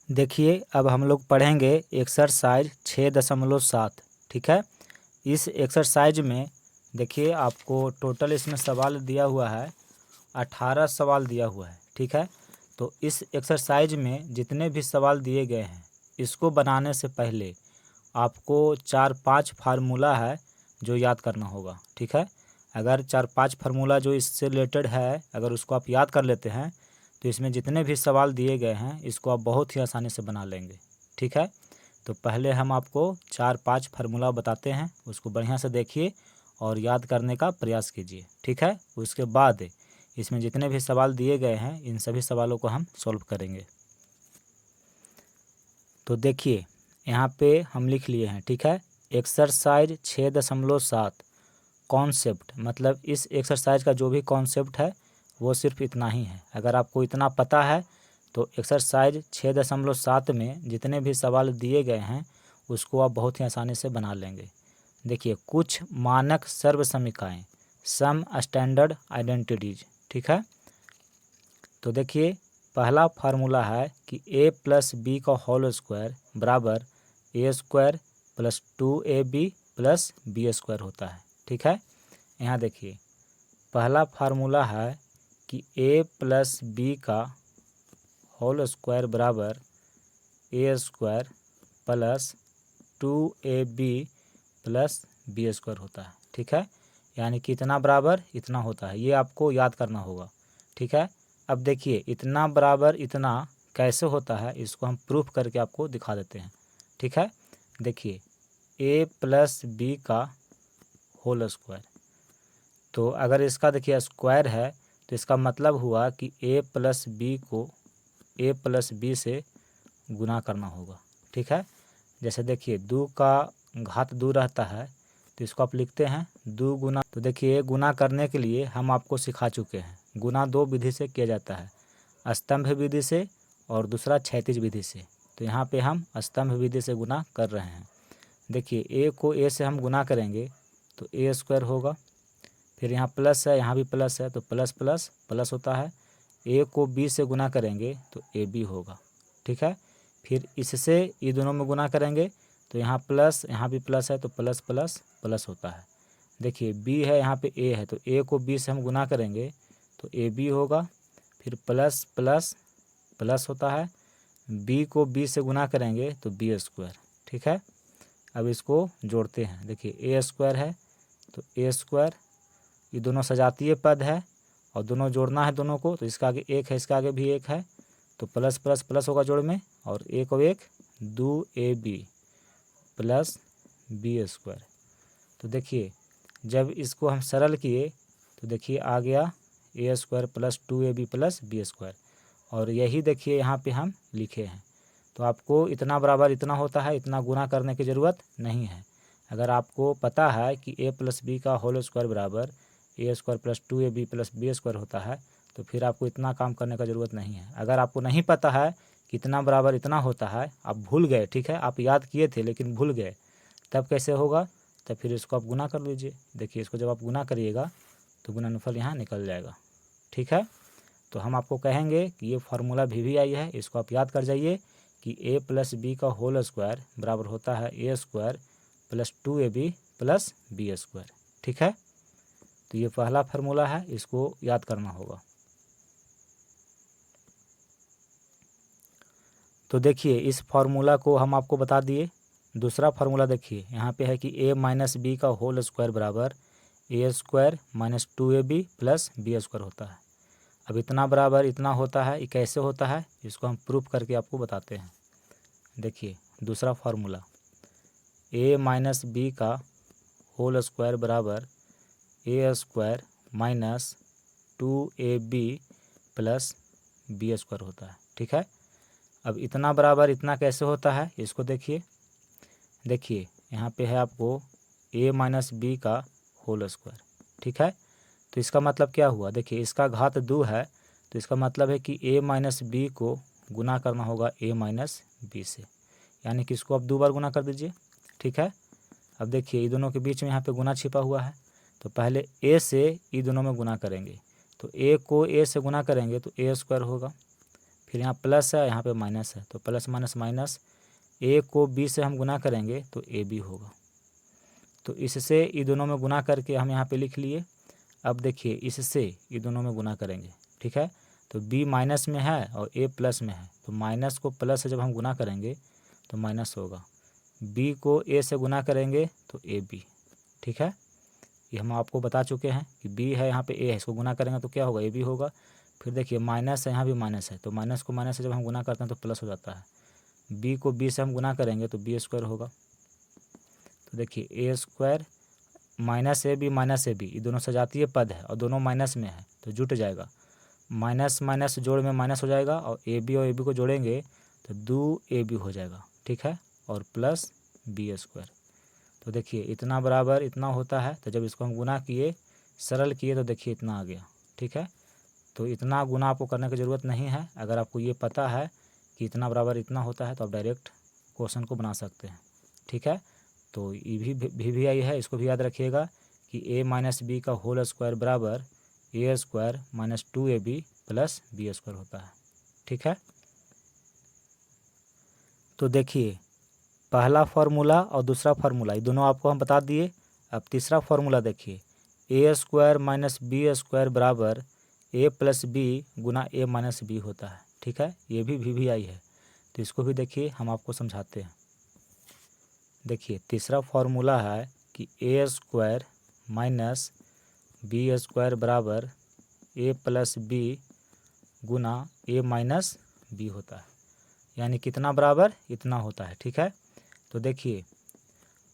देखिए अब हम लोग पढ़ेंगे एक्सरसाइज 6.7। ठीक है। इस एक्सरसाइज में देखिए आपको टोटल इसमें सवाल दिया हुआ है, 18 सवाल दिया हुआ है। ठीक है। तो इस एक्सरसाइज में जितने भी सवाल दिए गए हैं, इसको बनाने से पहले आपको 4-5 फार्मूला है जो याद करना होगा। ठीक है। अगर 4-5 फार्मूला जो इससे रिलेटेड है, अगर उसको आप याद कर लेते हैं तो इसमें जितने भी सवाल दिए गए हैं इसको आप बहुत ही आसानी से बना लेंगे। ठीक है। तो पहले हम आपको 4-5 फार्मूला बताते हैं, उसको बढ़िया से देखिए और याद करने का प्रयास कीजिए। ठीक है। उसके बाद इसमें जितने भी सवाल दिए गए हैं इन सभी सवालों को हम सॉल्व करेंगे। तो देखिए यहाँ पे हम लिख लिए हैं। ठीक है। एक्सरसाइज 6.7 कॉन्सेप्ट, मतलब इस एक्सरसाइज का जो भी कॉन्सेप्ट है वो सिर्फ इतना ही है। अगर आपको इतना पता है तो एक्सरसाइज 6.7 में जितने भी सवाल दिए गए हैं उसको आप बहुत ही आसानी से बना लेंगे। देखिए कुछ मानक सर्वसमीकाएँ, सम स्टैंडर्ड आइडेंटिटीज। ठीक है। तो देखिए पहला फार्मूला है कि a प्लस बी का होल स्क्वायर बराबर A square plus 2ab plus B square होता है। ठीक है। यहाँ देखिए पहला फार्मूला है कि a प्लस बी का होल स्क्वायर बराबर A square plus 2ab plus B square होता है। ठीक है। यानी कि इतना बराबर इतना होता है, ये आपको याद करना होगा। ठीक है। अब देखिए इतना बराबर इतना कैसे होता है इसको हम प्रूफ करके आपको दिखा देते हैं। ठीक है। देखिए a प्लस बी का होल स्क्वायर, तो अगर इसका देखिए स्क्वायर है तो इसका मतलब हुआ कि a प्लस बी को a प्लस बी से गुना करना होगा। ठीक है। जैसे देखिए 2 का घात 2 रहता है तो इसको आप लिखते हैं 2 गुना। तो देखिए गुना करने के लिए हम आपको सिखा चुके हैं, गुना 2 विधि से किया जाता है, स्तंभ विधि से और दूसरा क्षैतिज विधि से। तो यहाँ पे हम स्तंभ विधि से गुना कर रहे हैं। देखिए a को a से हम गुना करेंगे तो ए स्क्वायर होगा, फिर यहाँ प्लस है, यहाँ भी प्लस है तो प्लस प्लस प्लस होता है। a को b से गुना करेंगे तो ए बी होगा। ठीक है। फिर इससे ये दोनों में गुना करेंगे तो यहाँ प्लस, यहाँ भी प्लस है तो प्लस प्लस प्लस होता है। देखिए b है, यहाँ पे a है तो a को b से हम गुना करेंगे तो ए बी होगा, फिर प्लस प्लस प्लस होता है। b को b से गुना करेंगे तो बी स्क्वायर। ठीक है। अब इसको जोड़ते हैं, देखिए ए स्क्वायर है तो ए स्क्वायर, ये दोनों सजातीय पद है और दोनों जोड़ना है दोनों को, तो इसका आगे एक है, इसका आगे भी एक है तो प्लस प्लस प्लस होगा जोड़ में, और एक और एक 2ab प्लस बी स्क्वायर। तो देखिए जब इसको हम सरल किए तो देखिए आ गया A square plus 2ab plus B square, और यही देखिए यहाँ पे हम लिखे हैं। तो आपको इतना बराबर इतना होता है, इतना गुना करने की ज़रूरत नहीं है। अगर आपको पता है कि a प्लस बी का होल स्क्वायर बराबर A square plus 2ab plus B square होता है तो फिर आपको इतना काम करने का ज़रूरत नहीं है। अगर आपको नहीं पता है कि इतना बराबर इतना होता है, आप भूल गए, ठीक है, आप याद किए थे लेकिन भूल गए, तब कैसे होगा? तब फिर इसको आप गुना कर लीजिए। देखिए इसको जब आप गुना करिएगा तो गुणनफल यहाँ निकल जाएगा। ठीक है। तो हम आपको कहेंगे कि ये फार्मूला भी आई है, इसको आप याद कर जाइए कि a प्लस बी का होल स्क्वायर बराबर होता है A square plus 2ab plus B square. ठीक है। तो ये पहला फार्मूला है, इसको याद करना होगा। तो देखिए इस फार्मूला को हम आपको बता दिए। दूसरा फार्मूला देखिए यहाँ पे है कि a माइनस बी का होल स्क्वायर बराबर A square minus 2ab plus B square होता है। अब इतना बराबर इतना होता है, ये कैसे होता है इसको हम प्रूफ करके आपको बताते हैं। देखिए दूसरा फार्मूला a माइनस बी का होल स्क्वायर बराबर A square minus 2ab plus B square होता है। ठीक है। अब इतना बराबर इतना कैसे होता है इसको देखिए। देखिए यहाँ पे है आपको a माइनस बी का होल स्क्वायर। ठीक है। तो इसका मतलब क्या हुआ? देखिए इसका घात 2 है तो इसका मतलब है कि a माइनस बी को गुना करना होगा a माइनस बी से, यानी कि इसको आप 2 बार गुना कर दीजिए। ठीक है। अब देखिए ये दोनों के बीच में यहाँ पे गुना छिपा हुआ है, तो पहले a से ये दोनों में गुना करेंगे, तो a को a से गुना करेंगे तो ए स्क्वायर होगा, फिर यहाँ प्लस है, यहाँ पे माइनस है, तो प्लस माइनस माइनस, ए को बी से हम गुना करेंगे तो ए बी होगा। तो इससे ये दोनों में गुना करके हम यहाँ पे लिख लिए। अब देखिए इससे ये दोनों में गुना करेंगे, ठीक है। तो b माइनस में है और a प्लस में है, तो माइनस को प्लस से जब हम गुना करेंगे तो माइनस होगा। b को a से गुना करेंगे तो ab, ठीक है। ये हम आपको बता चुके हैं कि b है, यहाँ पे a है, इसको गुना करेंगे तो क्या होगा, ab होगा। फिर देखिए माइनस है, यहाँ भी माइनस है, तो माइनस को माइनस से जब हम गुना करते हैं तो प्लस हो जाता है। b को b से हम गुना करेंगे तो b स्क्वायर होगा। तो देखिए a square minus a b ये दोनों सजातीय पद है और दोनों माइनस में है तो जुट जाएगा। माइनस माइनस जोड़ में माइनस हो जाएगा और ए बी को जोड़ेंगे तो 2ab हो जाएगा, ठीक है, और प्लस बी स्क्वायर। तो देखिए इतना बराबर इतना होता है, तो जब इसको हम गुना किए, सरल किए, तो देखिए इतना आ गया, ठीक है। तो इतना गुना आपको करने की ज़रूरत नहीं है। अगर आपको ये पता है कि इतना बराबर इतना होता है तो आप डायरेक्ट क्वेश्चन को बना सकते हैं, ठीक है। तो ये भी आई है, इसको भी याद रखिएगा कि a माइनस बी का होल स्क्वायर बराबर a square minus 2ab plus B square होता है, ठीक है। तो देखिए पहला फार्मूला और दूसरा फार्मूला ये दोनों आपको हम बता दिए। अब तीसरा फार्मूला देखिए, a square minus b square बराबर a प्लस बी गुना a माइनस बी होता है, ठीक है। ये भी आई है, तो इसको भी देखिए हम आपको समझाते हैं। देखिए तीसरा फार्मूला है कि a square minus b square बराबर a प्लस बी गुना a माइनस बी होता है, यानी कितना बराबर इतना होता है, ठीक है। तो देखिए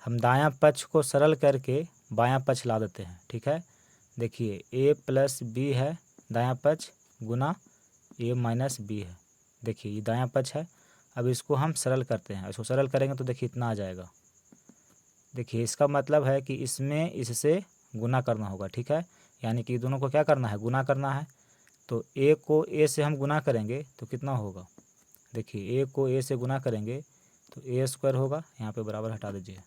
हम दायां पक्ष को सरल करके बायां पक्ष ला देते हैं, ठीक है। देखिए a प्लस बी है दायां पक्ष गुना a माइनस बी है। देखिए ये दायां पक्ष है, अब इसको हम सरल करते हैं, इसको सरल करेंगे तो देखिए इतना आ जाएगा। देखिए इसका मतलब है कि इसमें इससे गुना करना होगा, ठीक है, यानी कि दोनों को क्या करना है, गुना करना है। तो a को a से हम गुना करेंगे तो कितना होगा, देखिए a को a से गुना करेंगे तो a स्क्वायर होगा, यहाँ पे बराबर हटा दीजिए।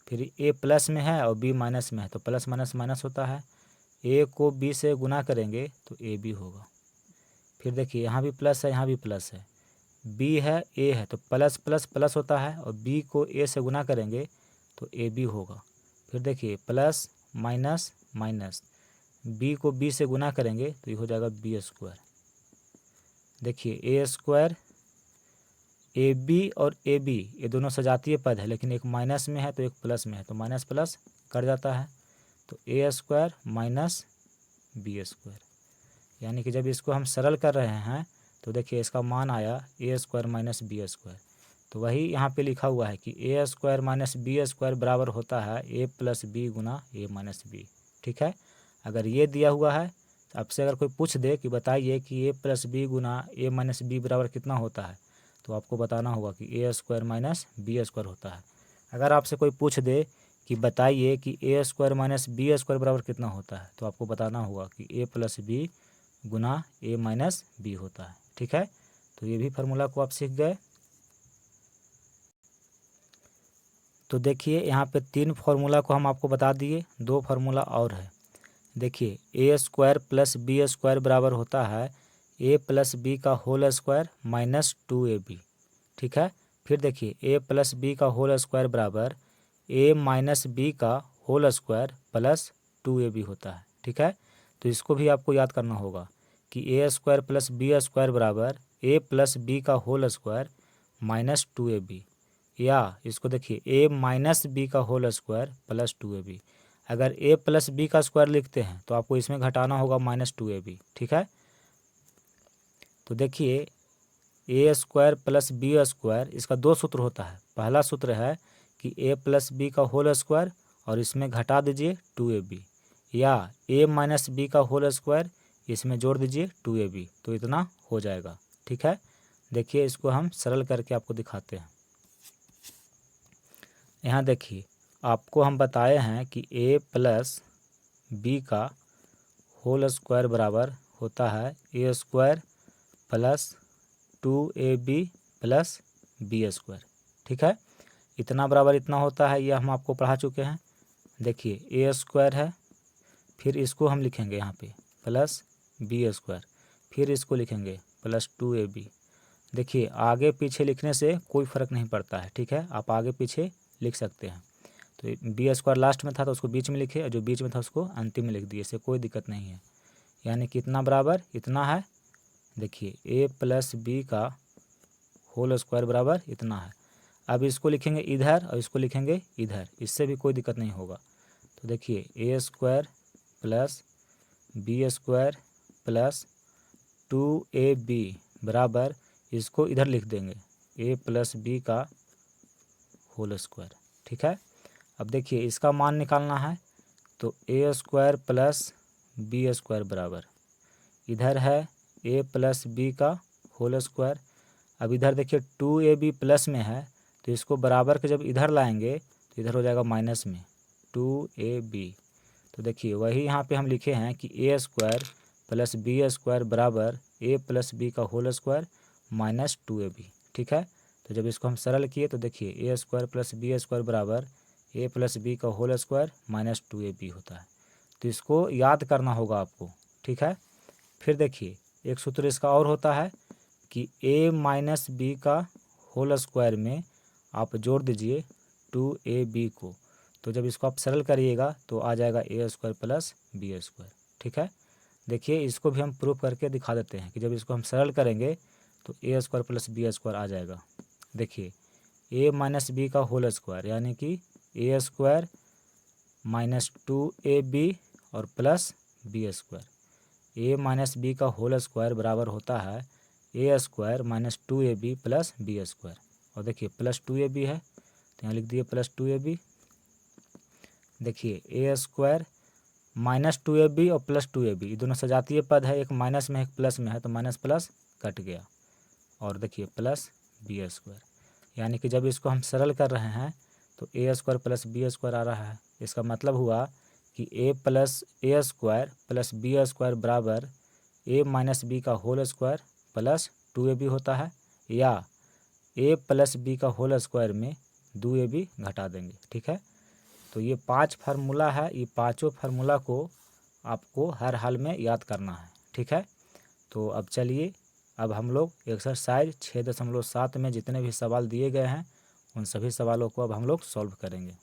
फिर a प्लस में है और b माइनस में है तो प्लस माइनस माइनस होता है। a को b से गुना करेंगे तो ab होगा। फिर देखिए यहाँ भी प्लस है, यहाँ भी प्लस है, b है a है तो प्लस प्लस प्लस होता है, और b को a से गुना करेंगे तो ab होगा। फिर देखिए प्लस माइनस माइनस, b को b से गुना करेंगे तो ये हो जाएगा b स्क्वायर। देखिए a स्क्वायर ab और ab ये दोनों सजातीय पद है, लेकिन एक माइनस में है तो एक प्लस में है, तो माइनस प्लस कट जाता है, तो a square minus b square. यानी कि जब इसको हम सरल कर रहे हैं तो देखिए इसका मान आया a square minus b square. तो वही यहाँ पे लिखा हुआ है कि a square minus b square बराबर होता है a प्लस बी गुना a माइनस बी, ठीक है। अगर ये दिया हुआ है, आपसे अगर कोई पूछ दे कि बताइए कि a प्लस बी गुना a माइनस बी बराबर कितना होता है, तो आपको बताना होगा कि a square minus b square होता है। अगर आपसे कोई पूछ दे कि बताइए कि a square minus b square बराबर कितना होता है, तो आपको बताना होगा कि a प्लस बी गुना a माइनस बी होता है, ठीक है। तो ये भी फार्मूला को आप सीख गए। तो देखिए यहाँ पे 3 फार्मूला को हम आपको बता दिए, 2 फार्मूला और है। देखिए a square plus B square बराबर होता है a प्लस बी का होल स्क्वायर माइनस 2ab, ठीक है। फिर देखिए a प्लस बी का होल स्क्वायर बराबर a माइनस बी का होल स्क्वायर प्लस 2ab होता है, ठीक है। तो इसको भी आपको याद करना होगा कि a square plus B square बराबर a प्लस बी का होल स्क्वायर माइनस 2ab, या इसको देखिए a माइनस बी का होल स्क्वायर प्लस 2ab। अगर a प्लस बी का स्क्वायर लिखते हैं तो आपको इसमें घटाना होगा माइनस 2ab, ठीक है। तो देखिए a square plus B square इसका 2 सूत्र होता है। पहला सूत्र है कि a प्लस बी का होल स्क्वायर और इसमें घटा दीजिए 2ab, या a माइनस बी का होल स्क्वायर इसमें जोड़ दीजिए 2ab, तो इतना हो जाएगा, ठीक है। देखिए इसको हम सरल करके आपको दिखाते हैं। यहाँ देखिए आपको हम बताए हैं कि a प्लस बी का होल स्क्वायर बराबर होता है a square plus 2ab plus B square, ठीक है। इतना बराबर इतना होता है, ये हम आपको पढ़ा चुके हैं। देखिए a स्क्वायर है, फिर इसको हम लिखेंगे यहाँ पे प्लस बी स्क्वायर, फिर इसको लिखेंगे प्लस 2ab। देखिए आगे पीछे लिखने से कोई फ़र्क नहीं पड़ता है, ठीक है, आप आगे पीछे लिख सकते हैं। तो बी स्क्वायर लास्ट में था तो उसको बीच में लिखे और जो बीच में था उसको अंतिम में लिख दिए, इससे कोई दिक्कत नहीं है। यानी कितना बराबर इतना है, देखिए ए प्लस बी का होल स्क्वायर बराबर इतना है। अब इसको लिखेंगे इधर और इसको लिखेंगे इधर, इससे भी कोई दिक्कत नहीं होगा। तो देखिए A square plus B square plus 2ab बराबर, इसको इधर लिख देंगे ए प्लस बी का होल स्क्वायर, ठीक है। अब देखिए इसका मान निकालना है, तो A square plus B square बराबर, इधर है ए प्लस बी का होल स्क्वायर। अब इधर देखिए 2ab प्लस में है तो इसको बराबर के जब इधर लाएंगे तो इधर हो जाएगा माइनस में 2ab। तो देखिए वही यहाँ पे हम लिखे हैं कि A square plus B square बराबर ए प्लस बी का होल स्क्वायर माइनस 2ab, ठीक है। तो जब इसको हम सरल किए तो देखिए A square plus B square बराबर ए प्लस बी का होल स्क्वायर माइनस 2ab होता है। तो इसको याद करना होगा आपको, ठीक है। फिर देखिए एक सूत्र इसका और होता है कि a माइनस बी का होल स्क्वायर में आप जोड़ दीजिए 2ab को, तो जब इसको आप सरल करिएगा तो आ जाएगा ए स्क्वायर प्लस बी स्क्वायर, ठीक है। देखिए इसको भी हम प्रूफ करके दिखा देते हैं कि जब इसको हम सरल करेंगे तो A square plus B square आ जाएगा। देखिए a माइनस बी का होल स्क्वायर यानी कि ए स्क्वायर माइनस 2ab और plus B square, A minus B का होल स्क्वायर बराबर होता है A square minus 2ab plus B square. और देखिए प्लस 2ab है तो यहाँ लिख दिए प्लस 2ab। देखिए ए स्क्वायर माइनस 2ab और प्लस 2ab ये दोनों सजातीय पद है, एक माइनस में है एक प्लस में है, तो माइनस प्लस कट गया और देखिए प्लस बी स्क्वायर। यानी कि जब इसको हम सरल कर रहे हैं तो A square plus B square आ रहा है। इसका मतलब हुआ कि A square plus B square बराबर ए माइनस बी का होल स्क्वायर प्लस 2ab होता है, या ए प्लस बी का होल स्क्वायर में 2ab घटा देंगे, ठीक है। तो ये 5 फार्मूला है, ये पाँचों फार्मूला को आपको हर हाल में याद करना है, ठीक है। तो अब चलिए अब हम लोग एक्सरसाइज 6.7 में जितने भी सवाल दिए गए हैं उन सभी सवालों को अब हम लोग सॉल्व करेंगे।